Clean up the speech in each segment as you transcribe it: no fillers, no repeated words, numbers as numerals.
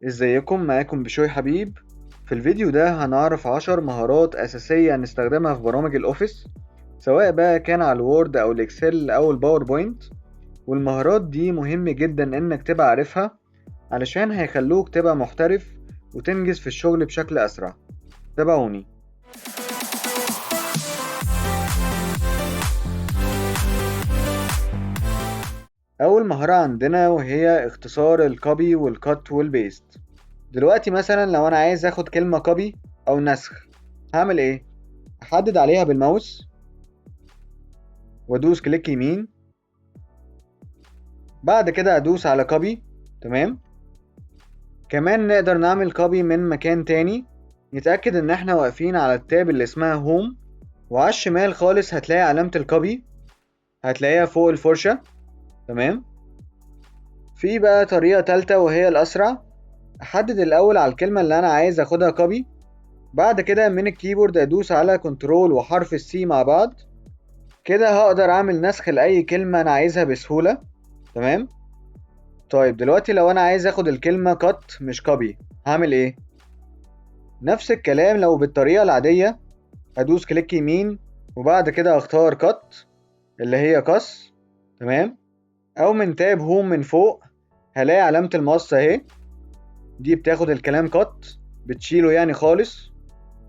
ازيكم؟ معاكم بشوي حبيب. في الفيديو ده هنعرف 10 مهارات أساسية نستخدمها في برامج الأوفيس، سواء بقى كان على الوورد أو الإكسل أو الباوربوينت. والمهارات دي مهم جدا إنك تبقى عارفها، علشان هيخلوك تبقى محترف وتنجز في الشغل بشكل أسرع. تابعوني. أول مهارة عندنا وهي اختصار الكوبي والكات والبيست. دلوقتي مثلا لو أنا عايز أخد كلمة كوبي أو نسخ، هعمل إيه؟ أحدد عليها بالماوس وادوس كليك يمين، بعد كده ادوس على كوبي. تمام. كمان نقدر نعمل كوبي من مكان تاني. نتأكد ان احنا واقفين على التاب اللي اسمها هوم، وعلى الشمال خالص هتلاقي علامة الكوبي، هتلاقيها فوق الفرشة. تمام. في بقى طريقة تالتة وهي الأسرع. أحدد الأول على الكلمة اللي أنا عايز أخدها كوبي، بعد كده من الكيبورد أدوس على كنترول وحرف السي مع بعض. كده هقدر أعمل نسخ لأي كلمة أنا عايزها بسهولة. تمام. طيب دلوقتي لو أنا عايز أخد الكلمة كات مش كوبي، هعمل إيه؟ نفس الكلام لو بالطريقة العادية، هدوس كليك يمين وبعد كده اختار كات اللي هي قص. تمام. او من تاب هوم من فوق هلاقي علامة المقص اهي، دي بتاخد الكلام كات، بتشيله يعني خالص.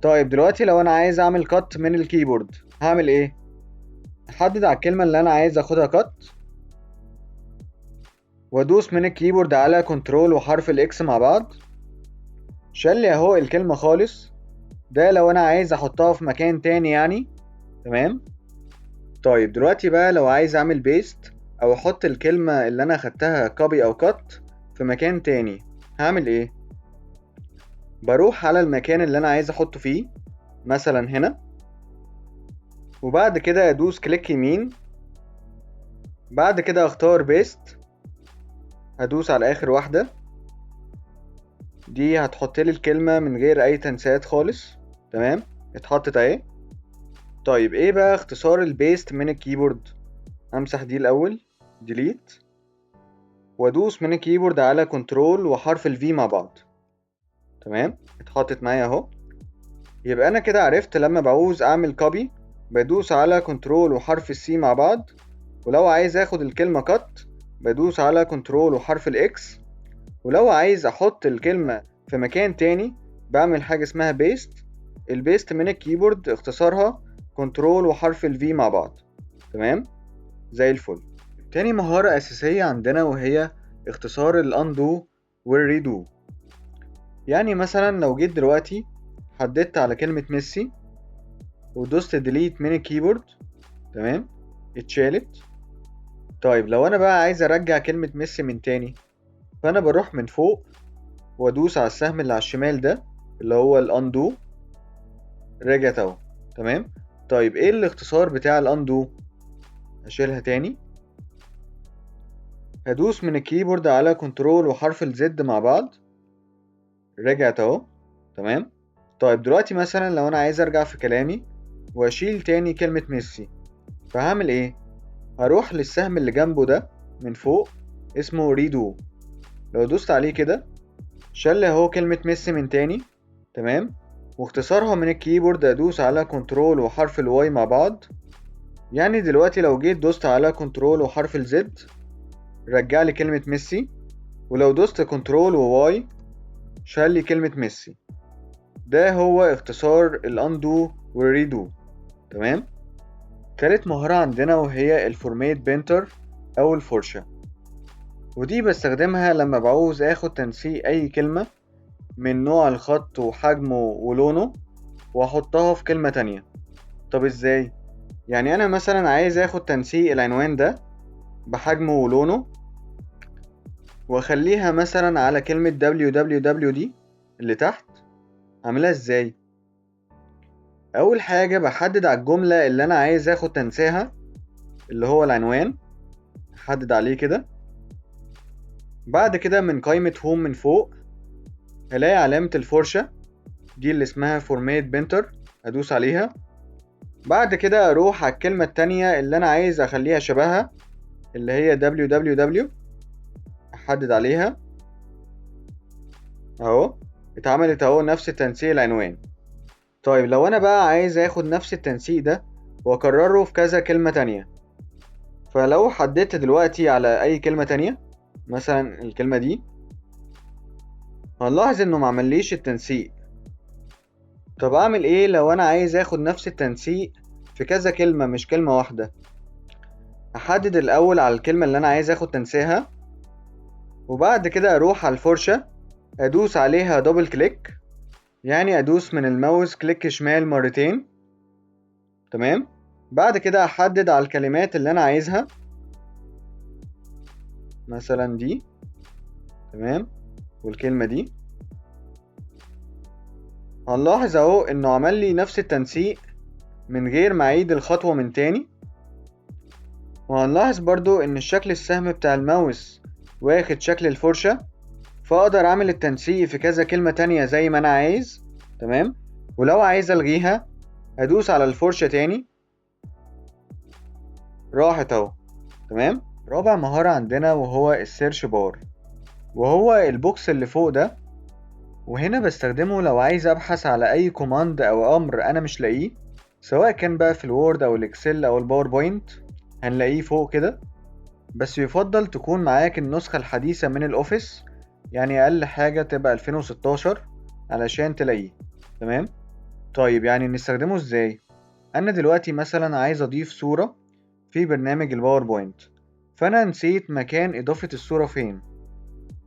طيب دلوقتي لو انا عايز اعمل كات من الكيبورد، هعمل ايه؟ احدد على الكلمة اللي انا عايز اخدها كات، وادوس من الكيبورد على كنترول وحرف الاكس مع بعض. شال لي اهو الكلمة خالص. ده لو انا عايز احطها في مكان تاني يعني. تمام. طيب دلوقتي بقى لو عايز اعمل بيست او احط الكلمة اللي انا خدتها كوبي او كات في مكان تاني، هعمل ايه؟ بروح على المكان اللي انا عايز احطه فيه، مثلا هنا، وبعد كده ادوس كليك يمين، بعد كده اختار بيست، هدوس على اخر واحدة، دي هتحط لي الكلمة من غير اي تنسيقات خالص. تمام. اتحطت اهي. طيب ايه بقى اختصار البيست من الكيبورد؟ امسح دي الاول، ديليت، وادوس من الكيبورد على كنترول وحرف الفي مع بعض. تمام. اتحطت معايا اهو. يبقى انا كده عرفت لما بعوز اعمل كوبي بدوس على كنترول وحرف السي مع بعض، ولو عايز اخد الكلمة كات بدوس على كنترول وحرف الاكس، ولو عايز احط الكلمة في مكان تاني بعمل حاجة اسمها بيست. البيست من الكيبورد اختصارها كنترول وحرف الفي مع بعض. تمام. زي الفل. تاني مهارة اساسية عندنا وهي اختصار الاندو والريدو. يعني مثلا لو جيت دلوقتي حددت على كلمة ميسي ودوست ديليت من الكيبورد، تمام، اتشالت. طيب لو انا بقى عايز ارجع كلمة ميسي من تاني، فانا بروح من فوق وادوس على السهم اللي على الشمال ده اللي هو الاندو، رجعت اهو. تمام. طيب ايه الاختصار بتاع الاندو؟ هشيلها تاني، هدوس من الكيبورد على كنترول وحرف الزد مع بعض، رجعت اهو. تمام. طيب دلوقتي مثلا لو انا عايز ارجع في كلامي واشيل تاني كلمة ميسي، فهعمل ايه؟ هروح للسهم اللي جنبه ده من فوق اسمه ريدو، لو دوست عليه كده شل اهو كلمة ميسي من تاني. تمام. واختصارها من الكيبورد ادوس على كنترول وحرف الواي مع بعض. يعني دلوقتي لو جيت دوست على كنترول وحرف الزد رجع لي كلمة ميسي، ولو دوست كنترول وواي شال لي كلمة ميسي. ده هو اختصار الاندو والريدو. تمام. تالت مهارة عندنا وهي الفورميت بينتر او الفرشة، ودي بستخدمها لما بعوز اخد تنسيق اي كلمة من نوع الخط وحجمه ولونه واحطها في كلمة تانية. طب ازاي؟ يعني انا مثلا عايز اخد تنسيق العنوان ده بحجمه ولونه واخليها مثلا على كلمة www دي اللي تحت. اعملها ازاي؟ اول حاجة بحدد على الجملة اللي انا عايز اخد تنسيقها اللي هو العنوان، احدد عليه كده. بعد كده من قائمة هوم من فوق هلاقي علامة الفرشة دي اللي اسمها فورميت بينتر، ادوس عليها. بعد كده اروح على الكلمة التانية اللي انا عايز اخليها شبهها اللي هي www، احدد عليها. اهو اتعملت اهو نفس تنسيق العنوان. طيب لو انا بقى عايز اخد نفس التنسيق ده واكرره في كذا كلمة تانية، فلو حددت دلوقتي على اي كلمة تانية مثلا الكلمة دي، هنلاحظ انه معمليش التنسيق. طب اعمل ايه لو انا عايز اخد نفس التنسيق في كذا كلمة مش كلمة واحدة؟ احدد الاول على الكلمة اللي انا عايز اخد تنسيقها، وبعد كده اروح على الفرشة ادوس عليها دبل كليك، يعني ادوس من الماوس كليك شمال مرتين. تمام. بعد كده احدد على الكلمات اللي انا عايزها، مثلا دي. تمام. والكلمة دي هنلاحظ اهو انه عمل لي نفس التنسيق من غير ما اعيد الخطوة من تاني. وهنلاحظ برضو ان الشكل السهم بتاع الماوس واخد شكل الفرشة، فاقدر اعمل التنسيق في كذا كلمة تانية زي ما انا عايز. تمام. ولو عايز الغيها ادوس على الفرشة تاني، راحت اهو. تمام. رابع مهارة عندنا وهو السيرش بار، وهو البوكس اللي فوق ده، وهنا بستخدمه لو عايز ابحث على اي كوماند او امر انا مش لاقيه، سواء كان بقى في الوورد او الاكسل او الباوربوينت، هنلاقيه فوق كده. بس يفضل تكون معاك النسخة الحديثة من الاوفيس، يعني اقل حاجة تبقى 2016 علشان تلاقيه. تمام. طيب يعني نستخدمه ازاي؟ انا دلوقتي مثلا عايز اضيف صورة في برنامج الباوربوينت، فانا نسيت مكان اضافة الصورة فين.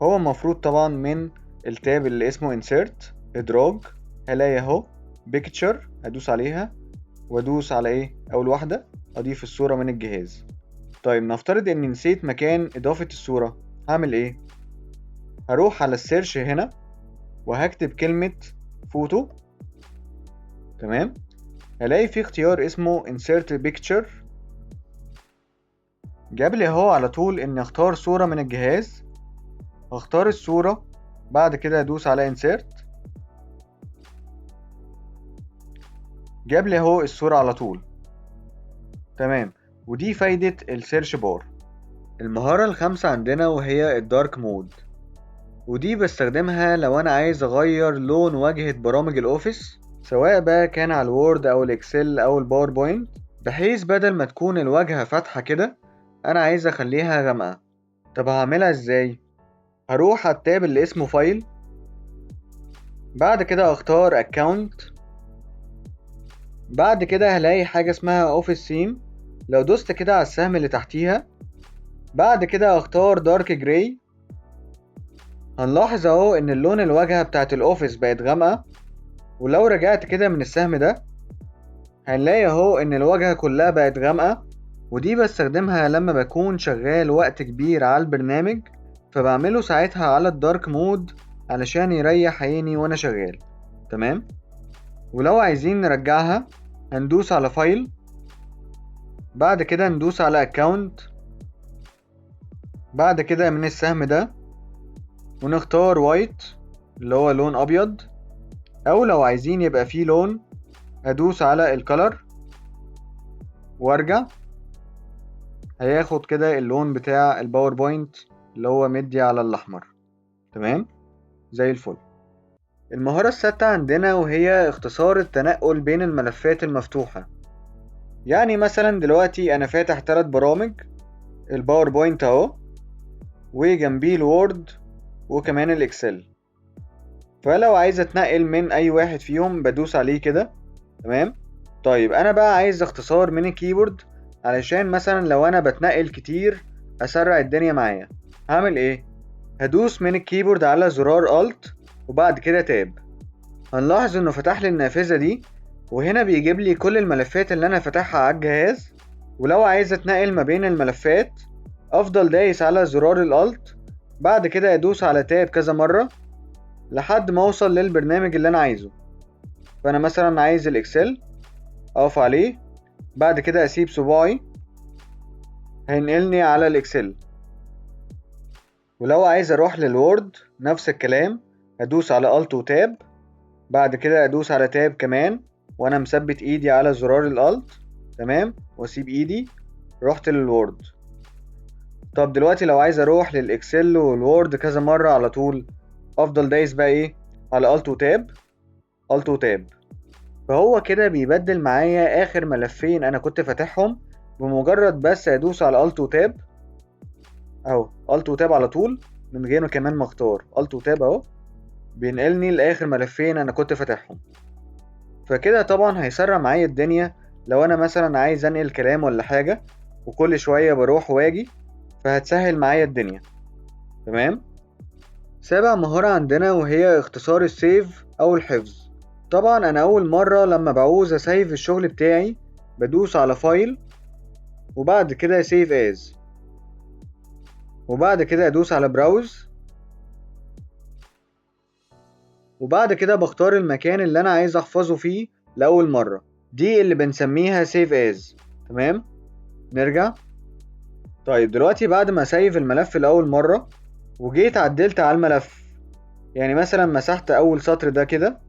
هو المفروض طبعا من التاب اللي اسمه insert ادراج، هلاقي اهو picture، ادوس عليها وادوس على ايه اول واحدة، اضيف الصورة من الجهاز. طيب نفترض اني نسيت مكان اضافة الصورة، هعمل ايه؟ هروح على السيرش هنا وهكتب كلمة فوتو. تمام. هلاقي في اختيار اسمه insert picture، جاب لي اهو على طول اني اختار صورة من الجهاز. هختار الصورة، بعد كده ادوس على insert، جاب لي اهو الصورة على طول. تمام. ودي فايدة السيرش بار. المهارة الخامسة عندنا وهي الدارك مود، ودي بستخدمها لو انا عايز اغير لون واجهة برامج الاوفيس، سواء بقى كان على الوورد او الاكسل او الباوربوينت، بحيث بدل ما تكون الواجهة فاتحة كده انا عايز اخليها غامقة. طب هعملها ازاي؟ هروح على التاب اللي اسمه فايل، بعد كده اختار اكاونت، بعد كده هلاقي حاجة اسمها اوفيس ثيم، لو دوست كده على السهم اللي تحتيها، بعد كده اختار دارك جراي، هنلاحظ اهو ان اللون الواجهة بتاعت الاوفيس بقت غامقة. ولو رجعت كده من السهم ده هنلاقي اهو ان الواجهة كلها بقت غامقة. ودي بستخدمها لما بكون شغال وقت كبير على البرنامج، فبعمله ساعتها على الدارك مود علشان يريح عيني وانا شغال. تمام. ولو عايزين نرجعها هندوس على فايل، بعد كده ندوس على اكاونت، بعد كده من السهم ده ونختار وايت اللي هو لون ابيض، او لو عايزين يبقى فيه لون ادوس على الكلر وارجع، هياخد كده اللون بتاع الباوربوينت اللي هو مدي على الاحمر. تمام. زي الفل. المهارة السادسة عندنا وهي اختصار التنقل بين الملفات المفتوحة. يعني مثلا دلوقتي انا فاتح 3 برامج، الباوربوينت اهو، وجنبيه الوورد وكمان الاكسل، فلو عايز اتنقل من اي واحد فيهم بدوس عليه كده. تمام. طيب انا بقى عايز اختصار من الكيبورد علشان مثلا لو انا بتنقل كتير اسرع الدنيا معايا، هعمل ايه؟ هدوس من الكيبورد على زرار الت وبعد كده تاب، هنلاحظ انه فتح لي النافذة دي، وهنا بيجيب لي كل الملفات اللي انا فاتحها على الجهاز. ولو عايز اتنقل ما بين الملفات افضل دايس على زرار الالت، بعد كده ادوس على تاب كذا مرة لحد ما اوصل للبرنامج اللي انا عايزه. فانا مثلا عايز الاكسل، اقف عليه، بعد كده اسيب صباعي هينقلني على الاكسل. ولو عايز اروح للوورد نفس الكلام، ادوس على الت وتاب، بعد كده ادوس على تاب كمان وانا مثبت ايدي على زرار الالت. تمام. واسيب ايدي، رحت للوورد. طب دلوقتي لو عايز اروح للاكسل والوورد كذا مرة على طول، افضل دايس بقى ايه على الت وتاب، الت وتاب. فهو كده بيبدل معايا اخر ملفين انا كنت فاتحهم، بمجرد بس ادوس على الت وتاب اهو، الت وتاب على طول من غير كمان ما اختار، الت وتاب اهو بينقلني لاخر ملفين انا كنت فاتحهم. فكده طبعا هيسرع معايا الدنيا لو انا مثلا عايز انقل كلام ولا حاجة وكل شوية بروح واجي، فهتسهل معايا الدنيا. تمام. سابع مهارة عندنا وهي اختصار السيف او الحفظ. طبعا انا اول مرة لما بعوز اسيف الشغل بتاعي بدوس على فايل وبعد كده سيف از، وبعد كده ادوس على براوز، وبعد كده بختار المكان اللي انا عايز احفظه فيه لاول مرة، دي اللي بنسميها سيف از. تمام. نرجع. طيب دلوقتي بعد ما سيف الملف لاول مرة وجيت عدلت على الملف، يعني مثلا مسحت اول سطر ده كده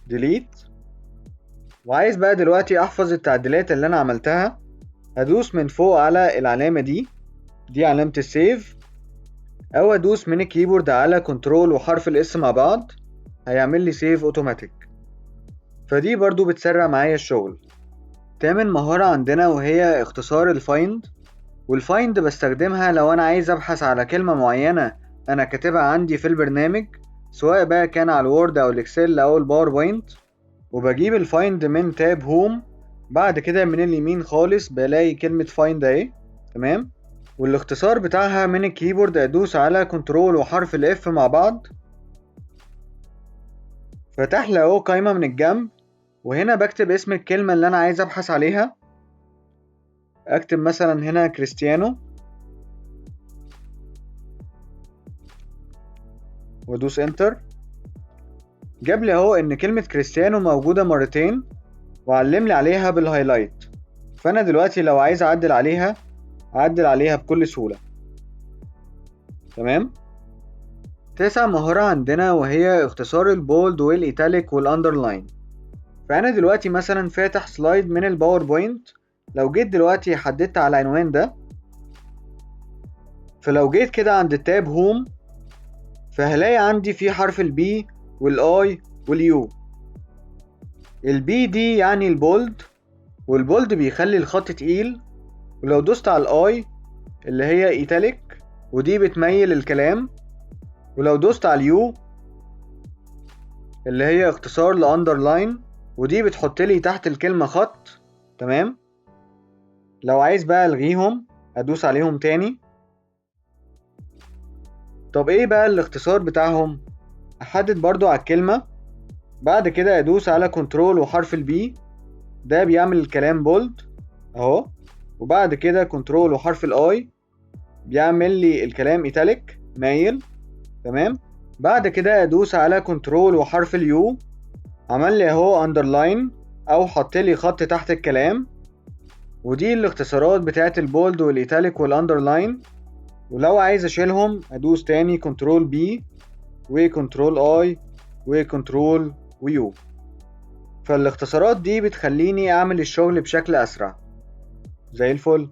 ديليت، وعايز بقى دلوقتي احفظ التعديلات اللي انا عملتها، هدوس من فوق على العلامة دي علامة السيف، او ادوس من الكيبورد على كنترول وحرف الاس مع بعض، هيعمل لي سيف اوتوماتيك. فدي برضو بتسرع معايا الشغل. تامن مهارة عندنا وهي اختصار الفايند. والفايند بستخدمها لو انا عايز ابحث على كلمة معينة انا كاتبها عندي في البرنامج، سواء بقى كان على الوورد او الاكسل او الباوربوينت، وبجيب الفايند من تاب هوم، بعد كده من اليمين خالص بلاقي كلمة فايند اهي. تمام. والاختصار بتاعها من الكيبورد ادوس على كنترول وحرف الاف مع بعض، فتح لي اهو قايمة من الجنب، وهنا بكتب اسم الكلمة اللي انا عايز ابحث عليها، اكتب مثلا هنا كريستيانو وادوس انتر. جاب لي اهو ان كلمة كريستيانو موجودة مرتين وعلم لي عليها بالهايلايت، فانا دلوقتي لو عايز اعدل عليها اعدل عليها بكل سهولة. تمام. تاسع مهارة عندنا وهي اختصار البولد والايتاليك والاندرلاين. فانا دلوقتي مثلا فاتح سلايد من الباوربوينت، لو جيت دلوقتي حددت على العنوان ده، فلو جيت كده عند التاب هوم فهلاقي عندي في حرف البي والاي واليو. البي دي يعني البولد، والبولد بيخلي الخط تقيل، ولو دوست على الاي اللي هي ايتاليك ودي بتميل الكلام، ولو دوست على اليو اللي هي اختصار لاندرلاين ودي بتحط لي تحت الكلمة خط. تمام. لو عايز بقى الغيهم ادوس عليهم تاني. طب ايه بقى الاختصار بتاعهم؟ احدد برضو على الكلمة، بعد كده ادوس على كنترول وحرف البي، ده بيعمل الكلام بولد اهو، وبعد كده كنترول وحرف الاي بيعمل لي الكلام ايتاليك مايل. تمام. بعد كده ادوس على كنترول وحرف اليو، عمل لي اهو اندرلاين او حط لي خط تحت الكلام. ودي الاختصارات بتاعت البولد والايتاليك والاندرلاين. ولو عايز اشيلهم ادوس تاني كنترول بي وكنترول اي وكنترول ويو. فالاختصارات دي بتخليني اعمل الشغل بشكل اسرع زي الفل.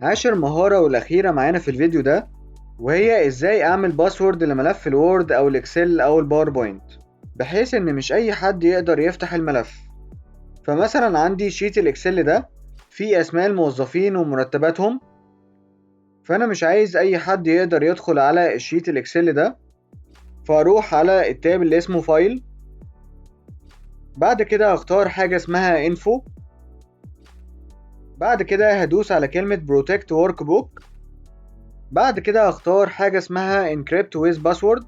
عاشر مهارة والاخيرة معانا في الفيديو ده وهي ازاي اعمل باسورد لملف الوورد او الاكسل او الباوربوينت، بحيث ان مش اي حد يقدر يفتح الملف. فمثلا عندي شيت الاكسل ده فيه اسماء الموظفين ومرتباتهم، فانا مش عايز اي حد يقدر يدخل على الشيت الاكسل ده، فاروح على التاب اللي اسمه فايل، بعد كده هختار حاجة اسمها انفو، بعد كده هدوس على كلمة بروتكت ورك بوك، بعد كده هختار حاجة اسمها encrypt with password،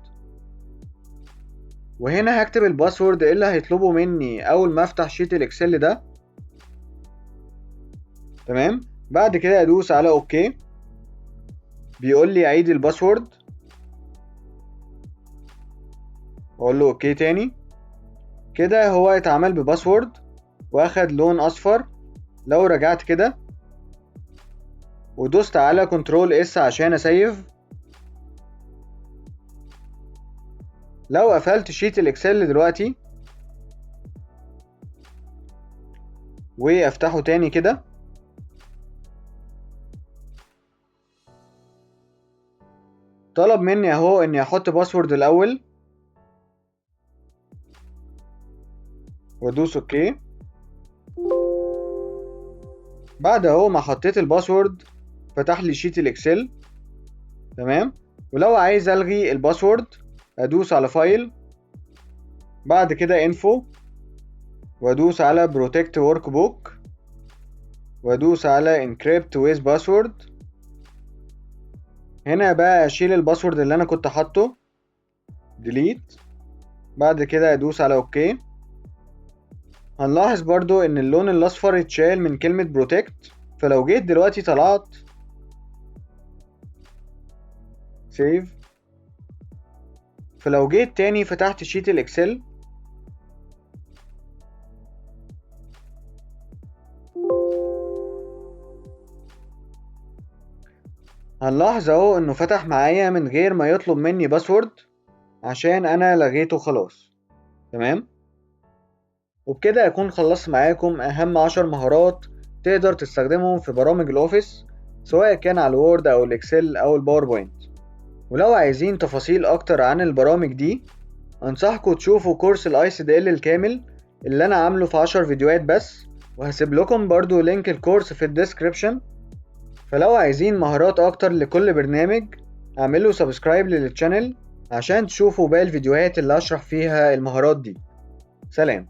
وهنا هكتب الباسورد اللي هيطلبه مني اول ما افتح شيت الاكسل ده. تمام. بعد كده ادوس على اوكي، بيقول لي عيد الباسورد، اقول له اوكي تاني. كده هو اتعمل بباسورد واخد لون اصفر. لو رجعت كده ودوست على كنترول اس عشان اسيف، لو قفلت شيت الاكسل دلوقتي وافتحه تاني كده، طلب مني اهو اني احط باسورد الاول وادوس اوكي. بعد اهو ما حطيت الباسورد فتح لي شيت الاكسل. تمام. ولو عايز الغي الباسورد ادوس على فايل، بعد كده انفو، وادوس على بروتكت ورك بوك، وادوس على انكريبت ويز باسورد. هنا بقى اشيل الباسورد اللي انا كنت حاطه، ديليت، بعد كده ادوس على اوكي. هنلاحظ برضو ان اللون الاصفر اتشال من كلمة بروتكت، فلو جيت دلوقتي طلعت سيف، فلو جيت تاني فتحت شيت الاكسل هنلاحظ اهو انه فتح معايا من غير ما يطلب مني باسورد عشان انا لغيته خلاص. تمام. وبكده اكون خلصت معاكم اهم 10 مهارات تقدر تستخدمهم في برامج الاوفيس، سواء كان على الوورد او الاكسل او الباوربوينت. ولو عايزين تفاصيل اكتر عن البرامج دي انصحكم تشوفوا كورس الاي سي دي ال الكامل اللي انا عامله في 10 فيديوهات بس، وهسيب لكم برضو لينك الكورس في الديسكريبشن. فلو عايزين مهارات اكتر لكل برنامج اعملوا سبسكرايب للشانل عشان تشوفوا باقي الفيديوهات اللي اشرح فيها المهارات دي. سلام.